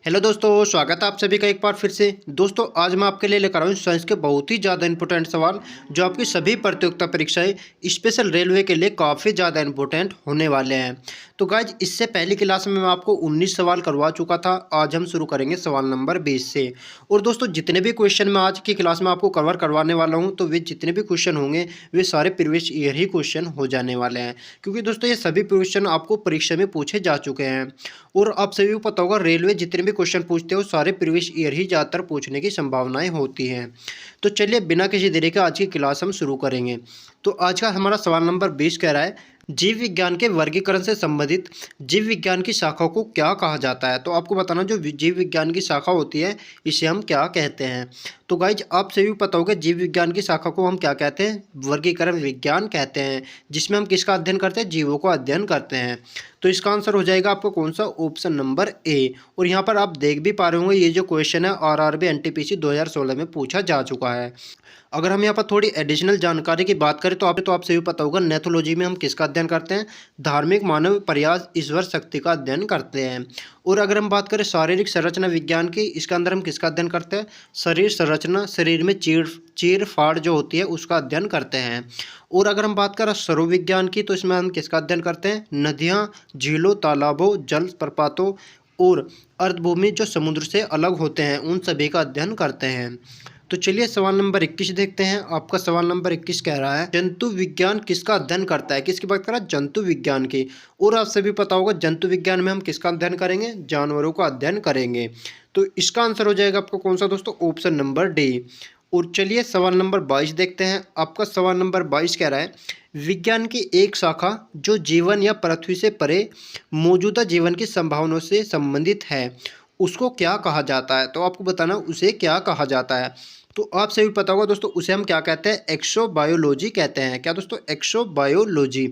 Hello दोस्तों, स्वागत है आप सभी का एक बार फिर से। दोस्तों आज मैं आपके लिए लेकर आया हूँ साइंस के बहुत ही ज़्यादा इंपॉर्टेंट सवाल जो आपकी सभी प्रतियोगिता परीक्षाएं स्पेशल रेलवे के लिए काफ़ी ज़्यादा इंपॉर्टेंट होने वाले हैं। तो गाइज इससे पहली क्लास में मैं आपको 19 सवाल करवा चुका था। आज हम शुरू करेंगे सवाल नंबर 20 से। और दोस्तों जितने भी क्वेश्चन मैं आज की क्लास में आपको कवर करवाने वाला हूँ तो वे जितने भी क्वेश्चन होंगे वे सारे प्रीवियस ईयर ही क्वेश्चन हो जाने वाले हैं, क्योंकि दोस्तों ये सभी क्वेश्चन आपको परीक्षा में पूछे जा चुके हैं। और आप सभी को पता होगा रेलवे जितने भी क्वेश्चन पूछते हो सारे प्रीवियस ईयर ही ज़्यादातर पूछने की संभावनाएं होती हैं। तो चलिए बिना किसी देरी के आज की क्लास हम शुरू करेंगे। तो आज का हमारा सवाल नंबर 20 कह रहा है, जीव विज्ञान के वर्गीकरण से संबंधित जीव विज्ञान की शाखा को क्या कहा जाता है। तो आपको बताना जो जीव विज्ञान की शाखा होती है इसे हम क्या कहते हैं। तो गाइज आप सभी को पता होगा जीव विज्ञान की शाखा को हम क्या कहते हैं, वर्गीकरण विज्ञान कहते हैं, जिसमें हम किसका अध्ययन करते हैं, जीवों का अध्ययन करते हैं। तो इसका आंसर हो जाएगा आपको कौन सा, ऑप्शन नंबर ए। और यहाँ पर आप देख भी पा रहे होंगे ये जो क्वेश्चन है आरआरबी एनटीपीसी 2016 में पूछा जा चुका है। अगर हम यहाँ पर थोड़ी एडिशनल जानकारी की बात करें तो आप सभी पता होगा नेथोलॉजी में हम किसका अध्ययन करते हैं, धार्मिक मानव प्रयास ईश्वर शक्ति का अध्ययन करते हैं। और अगर हम बात करें शारीरिक संरचना विज्ञान की, इसके अंदर हम किसका अध्ययन करते हैं, शरीर संरचना, शरीर में चीर फाड़ जो होती है उसका अध्ययन करते हैं। और अगर हम बात करें सरोविज्ञान की तो इसमें हम किसका अध्ययन करते हैं, नदियाँ, झीलों, तालाबों, जल प्रपातों और अर्धभूमि जो समुद्र से अलग होते हैं उन सभी का अध्ययन करते हैं। तो चलिए सवाल नंबर 21 देखते हैं। आपका सवाल नंबर 21 कह रहा है, जंतु विज्ञान किसका अध्ययन करता है। किसकी बात कर रहा है, जंतु विज्ञान की। और आप सभी पता होगा जंतु विज्ञान में हम किसका अध्ययन करेंगे, जानवरों का अध्ययन करेंगे। तो इसका आंसर हो जाएगा आपको कौन सा दोस्तों, ऑप्शन नंबर डी। और चलिए सवाल नंबर 22 देखते हैं। आपका सवाल नंबर 22 कह रहा है, विज्ञान की एक शाखा जो जीवन या पृथ्वी से परे मौजूदा जीवन की संभावनाओं से संबंधित है उसको क्या कहा जाता है। तो आपको बताना उसे क्या कहा जाता है। तो आप सभी पता होगा दोस्तों उसे हम क्या कहते हैं, एक्सोबायोलॉजी कहते हैं। क्या दोस्तों, एक्सोबायोलॉजी।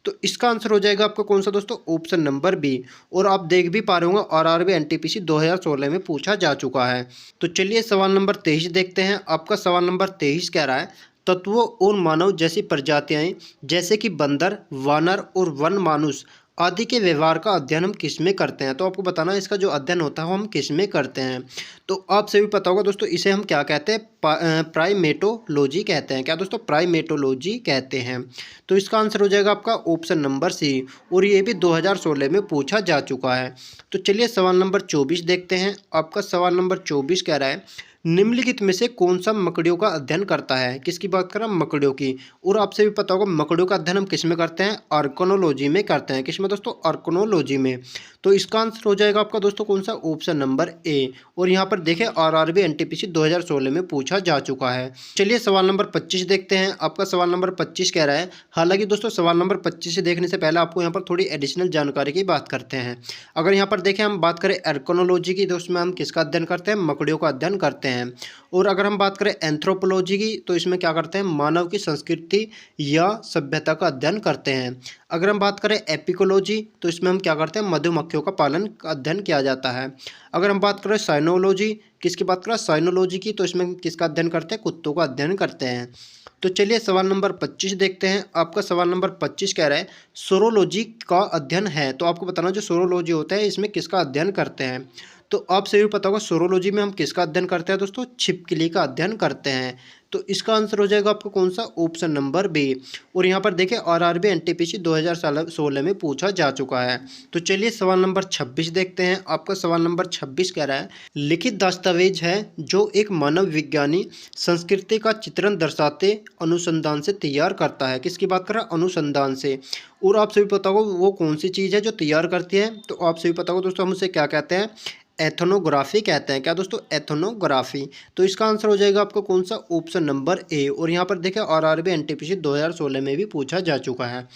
तो इसका आंसर हो जाएगा आपका कौन सा दोस्तों, ऑप्शन नंबर बी। और आप देख भी पा रहे होंगे आरआरबी एनटीपीसी 2016 में पूछा जा चुका है। तो चलिए सवाल नंबर 23 देखते हैं। आपका सवाल नंबर 23 कह रहा है, तत्वों और मानव जैसी प्रजातियां जैसे कि बंदर, वानर और वन मानुष आदि के व्यवहार का अध्ययन हम किस में करते हैं। तो आपको बताना इसका जो अध्ययन होता है वो हम किस में करते हैं। तो आप सभी पता होगा दोस्तों इसे हम क्या कहते हैं, प्राइमेटोलॉजी कहते हैं। क्या दोस्तों, प्राइमेटोलॉजी कहते हैं। तो इसका आंसर हो जाएगा आपका ऑप्शन नंबर सी। और ये भी 2016 में पूछा जा चुका है। तो चलिए सवाल नंबर 24 देखते हैं। आपका सवाल नंबर 24 कह रहा है, निम्नलिखित में से कौन सा मकड़ियों का अध्ययन करता है। किसकी बात कर रहा हूँ, मकड़ियों की। और आपसे भी पता होगा मकड़ियों का अध्ययन हम किस में करते हैं, आर्कनोलॉजी में करते हैं। किस में दोस्तों, आर्कनोलॉजी में। तो इसका आंसर हो जाएगा आपका दोस्तों कौन सा, ऑप्शन नंबर ए। और यहाँ पर देखें आरआरबी एनटीपीसी 2016 में पूछा जा चुका है। चलिए सवाल नंबर 25 देखते हैं। आपका सवाल नंबर 25 कह रहा है, हालांकि दोस्तों सवाल नंबर 25 से देखने से पहले आपको यहाँ पर थोड़ी एडिशनल जानकारी की बात करते हैं। अगर यहाँ पर देखें हम बात करें आर्कनोलॉजी की तो उसमें हम किसका अध्ययन करते हैं, मकड़ियों का अध्ययन करते हैं। और अगर हम बात करें एंथ्रोपोलॉजी की तो इसमें क्या करते हैं, मानव की संस्कृति या सभ्यता का अध्ययन करते हैं। अगर हम बात करें एपिकोलॉजी तो इसमें हम क्या करते हैं, मधुमक्खियों का पालन का अध्ययन किया जाता है। अगर हम बात करें साइनोलॉजी, किसकी बात करें, साइनोलॉजी की, तो इसमें किसका अध्ययन करते हैं, कुत्तों का अध्ययन करते हैं। तो चलिए सवाल नंबर 25 देखते हैं। आपका सवाल नंबर 25 कह रहा है, सोरोलॉजी का अध्ययन है। तो आपको बताना जो सोरोलॉजी होता है इसमें किसका अध्ययन करते हैं। तो आप सभी पता होगा सोरोलॉजी में हम किसका अध्ययन करते हैं दोस्तों, छिपकली का अध्ययन करते हैं। तो इसका आंसर हो जाएगा आपको कौन सा, ऑप्शन नंबर बी। और यहाँ पर देखें आरआरबी एनटीपीसी 2016 में पूछा जा चुका है। तो चलिए सवाल नंबर 26 देखते हैं। आपका सवाल नंबर 26 कह रहा है, लिखित दस्तावेज है जो एक मानव विज्ञानी संस्कृति का चित्रण दर्शाते अनुसंधान से तैयार करता है। किसकी बात कर रहा है, अनुसंधान से। और आप सभी पता होगा वो कौन सी चीज़ है जो तैयार करती है। तो आप सभी पता होगा दोस्तों हम उसे क्या कहते हैं, एथनोग्राफी कहते हैं। क्या दोस्तों, एथनोग्राफी। तो इसका आंसर हो जाएगा आपको कौन सा, ऑप्शन नंबर ए। और यहाँ पर देखें आरआरबी एनटीपीसी 2016 में भी पूछा जा चुका है।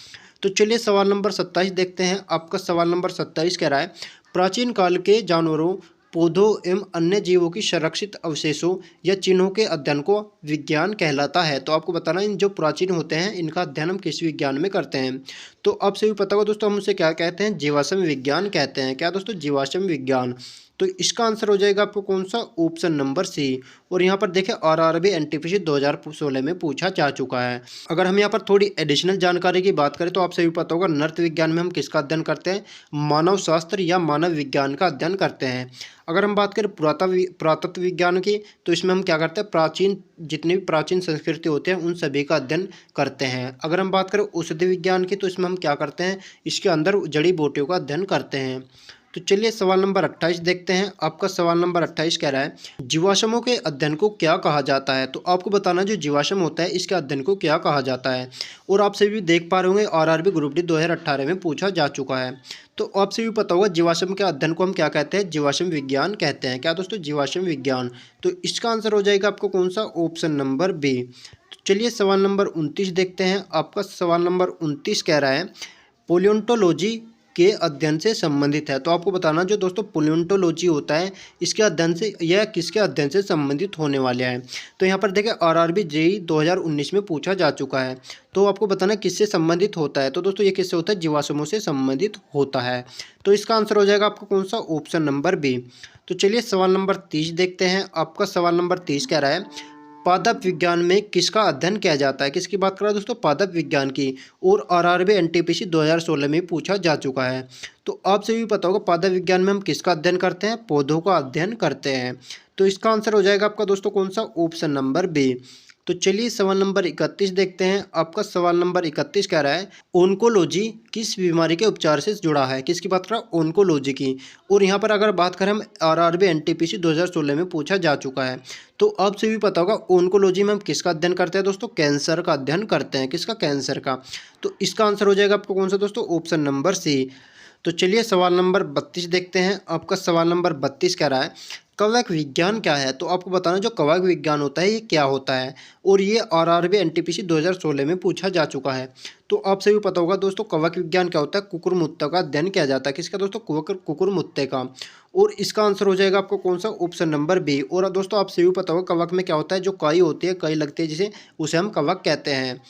तो चलिए सवाल नंबर 27 देखते हैं। आपका सवाल नंबर 27 कह रहा है, प्राचीन काल के जानवरों, पौधों एवं अन्य जीवों की संरक्षित अवशेषों या चिन्हों के अध्ययन को विज्ञान कहलाता है। तो आपको बताना इन जो प्राचीन होते हैं इनका अध्ययन हम किस विज्ञान में करते हैं। तो अब सभी पता होगा दोस्तों हम उसे क्या कहते हैं, जीवाश्म विज्ञान कहते हैं। क्या दोस्तों, जीवाश्म विज्ञान। तो इसका आंसर हो जाएगा आपको कौन सा, ऑप्शन नंबर सी। और यहाँ पर देखें आरआरबी एनटीपीसी 2016 में पूछा जा चुका है। अगर हम यहाँ पर थोड़ी एडिशनल जानकारी की बात करें तो आपसे भी पता होगा नर्त विज्ञान में हम किसका अध्ययन करते हैं, मानव शास्त्र या मानव विज्ञान का अध्ययन करते हैं। अगर हम बात करें पुरातत्व विज्ञान की तो इसमें हम क्या करते हैं, जितनी भी प्राचीन संस्कृति होते हैं उन सभी का अध्ययन करते हैं। अगर हम बात करें औषधि विज्ञान की तो इसमें हम क्या करते हैं, इसके अंदर जड़ी बूटियों का अध्ययन करते हैं। तो चलिए सवाल नंबर 28 देखते हैं। आपका सवाल नंबर 28 कह रहा है जीवाश्मों के अध्ययन को क्या कहा जाता है। तो आपको बताना जो जीवाश्म होता है इसके अध्ययन को क्या कहा जाता है। और आपसे भी देख पा रहे होंगे आरआरबी ग्रुप डी 2018 में पूछा जा चुका है। तो आपसे भी पता होगा जीवाश्म के अध्ययन को हम क्या कहते हैं, जीवाश्म विज्ञान कहते हैं। क्या दोस्तों, जीवाश्म विज्ञान। तो इसका आंसर हो जाएगा आपको कौन सा, ऑप्शन नंबर बी। तो चलिए सवाल नंबर 29 देखते हैं। आपका सवाल नंबर 29 कह रहा है पोलियोंटोलॉजी के अध्ययन से संबंधित है। तो आपको बताना जो दोस्तों पोलियोंटोलॉजी होता है इसके अध्ययन से, यह किसके अध्ययन से संबंधित होने वाले हैं। तो यहाँ पर देखें आरआरबी जेईई 2019 में पूछा जा चुका है। तो आपको बताना किससे संबंधित होता है। तो दोस्तों ये किससे होता है, जीवाश्मों से संबंधित होता है। तो इसका आंसर हो जाएगा आपको कौन सा, ऑप्शन नंबर बी। तो चलिए सवाल नंबर 30 देखते हैं। आपका सवाल नंबर 30 कह रहा है पादप विज्ञान में किसका अध्ययन किया जाता है। किसकी बात कर रहा है दोस्तों, पादप विज्ञान की। और आरआरबी एनटीपीसी 2016 में पूछा जा चुका है। तो आपसे भी पता होगा पादप विज्ञान में हम किसका अध्ययन करते हैं, पौधों का अध्ययन करते हैं। तो इसका आंसर हो जाएगा आपका दोस्तों कौन सा, ऑप्शन नंबर बी। तो चलिए सवाल नंबर 31 देखते हैं। आपका सवाल नंबर 31 कह रहा है ओन्कोलॉजी किस बीमारी के उपचार से जुड़ा है। किसकी बात कर रहा है, ओन्कोलॉजी की। और यहाँ पर अगर बात करें हम आरआरबी एनटीपीसी 2016 में पूछा जा चुका है। तो आपसे भी पता होगा ओन्कोलॉजी में हम किसका अध्ययन करते हैं दोस्तों, कैंसर का अध्ययन करते हैं। किसका, कैंसर का। तो इसका आंसर हो जाएगा आपको कौन सा दोस्तों, ऑप्शन नंबर सी। तो चलिए सवाल नंबर 32 देखते हैं। आपका सवाल नंबर 32 कह रहा है कवक विज्ञान क्या है। तो आपको बताना जो कवक विज्ञान होता है ये क्या होता है। और ये आरआरबी एनटीपीसी 2016 में पूछा जा चुका है। तो आपसे भी पता होगा दोस्तों कवक विज्ञान क्या होता है, कुकुरमुत्ता का अध्ययन किया जाता है। किसका दोस्तों, कुकुरमुत्ते का। और इसका आंसर हो जाएगा आपको कौन सा, ऑप्शन नंबर बी। और दोस्तों आपसे भी पता होगा कवक में क्या होता है, जो काई होती है, काई लगती है जिसे, उसे हम कवक कहते हैं।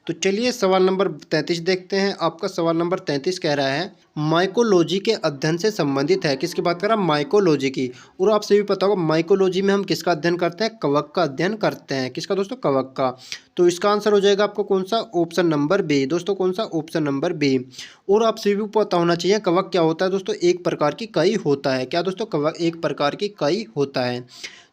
तो चलिए सवाल नंबर 33 देखते हैं। आपका सवाल नंबर 33 कह रहा है माइकोलॉजी के अध्ययन से संबंधित है। किसकी बात कर रहा है, माइकोलॉजी की। और आपसे भी पता होगा माइकोलॉजी में हम किसका अध्ययन करते हैं, कवक का अध्ययन करते हैं। किसका दोस्तों, कवक का। तो इसका आंसर हो जाएगा आपको कौन सा, ऑप्शन नंबर बी। दोस्तों कौन सा, ऑप्शन नंबर बी। और आपसे भी पता होना चाहिए कवक क्या होता है दोस्तों, एक प्रकार की काई होता है। क्या दोस्तों, कवक एक प्रकार की काई होता है।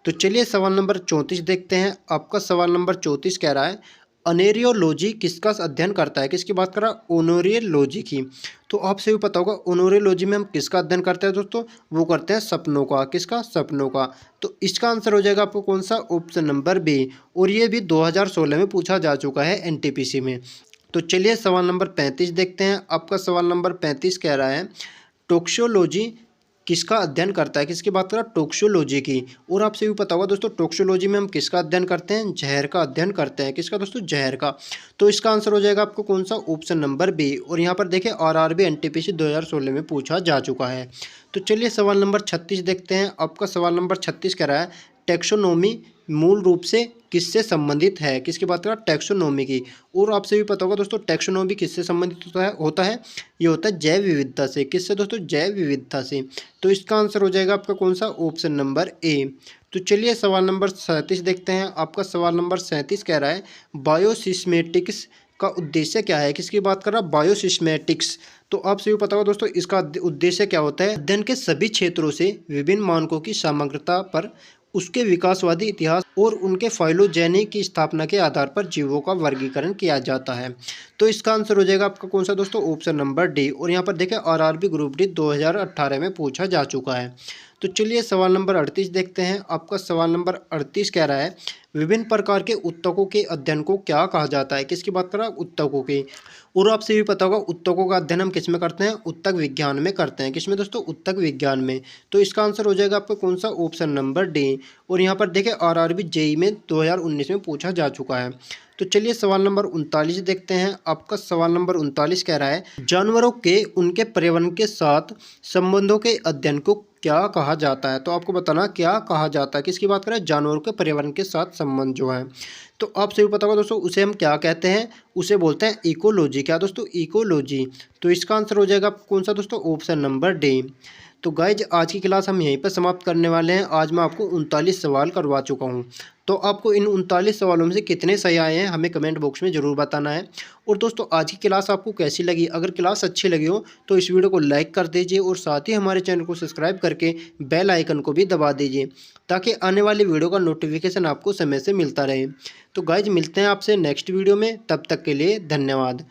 तो चलिए सवाल नंबर 34 देखते हैं। आपका सवाल नंबर 34 कह रहा है अनेरियोलॉजी किसका अध्ययन करता है। किसकी बात कर रहा है, ओनोरियोलॉजी की। तो आपसे भी पता होगा ओनोरियोलॉजी में हम किसका अध्ययन करते हैं दोस्तों, वो करते हैं सपनों का। किसका, सपनों का। तो इसका आंसर हो जाएगा आपको कौन सा, ऑप्शन नंबर बी। और ये भी 2016 में पूछा जा चुका है एनटीपीसी में। तो चलिए सवाल नंबर 35 देखते हैं। आपका सवाल नंबर 35 कह रहा है टोक्सोलॉजी किसका अध्ययन करता है। किसकी बात कर रहा है, टोक्सोलॉजी की। और आपसे भी पता होगा दोस्तों टोक्सोलॉजी में हम किसका अध्ययन करते हैं, जहर का अध्ययन करते हैं। किसका दोस्तों, जहर का। तो इसका आंसर हो जाएगा आपको कौन सा, ऑप्शन नंबर बी। और यहाँ पर देखिए आरआरबी एनटीपीसी 2016 में पूछा जा चुका है। तो चलिए सवाल नंबर 36 देखते हैं। आपका सवाल नंबर 36 कह रहा है टेक्सोनोमी मूल रूप से किससे संबंधित है। किसकी बात कर रहा है, टैक्सोनॉमी की। और आपसे भी पता होगा दोस्तों टैक्सोनॉमी किससे संबंधित होता है ये होता है जैव विविधता से। किससे दोस्तों, जैव विविधता से। तो इसका आंसर हो जाएगा आपका कौन सा, ऑप्शन नंबर ए। तो चलिए सवाल नंबर 37 देखते हैं। आपका सवाल नंबर 37 कह रहा है बायोसिस्मेटिक्स का उद्देश्य क्या है। किसकी बात कर रहा है, बायोसिस्मेटिक्स। तो आपसे भी पता होगा दोस्तों इसका उद्देश्य क्या होता है, अध्ययन के सभी क्षेत्रों से विभिन्न मानकों की समग्रता पर उसके विकासवादी इतिहास और उनके फाइलोजेनी की स्थापना के आधार पर जीवों का वर्गीकरण किया जाता है। तो इसका आंसर हो जाएगा आपका कौन सा दोस्तों, ऑप्शन नंबर डी। और यहाँ पर देखें आरआरबी ग्रुप डी 2018 में पूछा जा चुका है। तो चलिए सवाल नंबर 38 देखते हैं। आपका सवाल नंबर 38 कह रहा है विभिन्न प्रकार के उत्तकों के अध्ययन को क्या कहा जाता है। किसकी बात कर रहा है, उत्तकों की। और आपसे भी पता होगा उत्तकों का अध्ययन हम किस में करते हैं, उत्तक विज्ञान में करते हैं। किसमें दोस्तों, उत्तक विज्ञान में। तो इसका आंसर हो जाएगा आपका कौन सा, ऑप्शन नंबर डी। और यहाँ पर देखें आरआरबी जेईई में 2019 में पूछा जा चुका है। तो तो चलिए सवाल नंबर 39 देखते हैं। आपका सवाल नंबर 39 कह रहा है, जानवरों के उनके पर्यावरण के साथ संबंधों के अध्ययन को क्या कहा जाता है। तो आपको बताना क्या कहा जाता है, किसकी बात करें, जानवरों के पर्यावरण के साथ संबंध जो है। तो आप सभी पता होगा दोस्तों, उसे हम क्या कहते हैं, उसे बोलते हैं इकोलॉजी। क्या दोस्तों, इकोलॉजी। तो इसका आंसर हो जाएगा कौन सा दोस्तों, ऑप्शन नंबर डी। तो गाइज आज की क्लास हम यहीं पर समाप्त करने वाले हैं। आज मैं आपको 39 सवाल करवा चुका हूं। तो आपको इन 39 सवालों में से कितने सही आए हैं हमें कमेंट बॉक्स में ज़रूर बताना है। और दोस्तों आज की क्लास आपको कैसी लगी, अगर क्लास अच्छी लगी हो तो इस वीडियो को लाइक कर दीजिए और साथ ही हमारे चैनल को सब्सक्राइब करके बेल आइकन को भी दबा दीजिए, ताकि आने वाली वीडियो का नोटिफिकेशन आपको समय से मिलता रहे। तो गाइज मिलते हैं आपसे नेक्स्ट वीडियो में, तब तक के लिए धन्यवाद।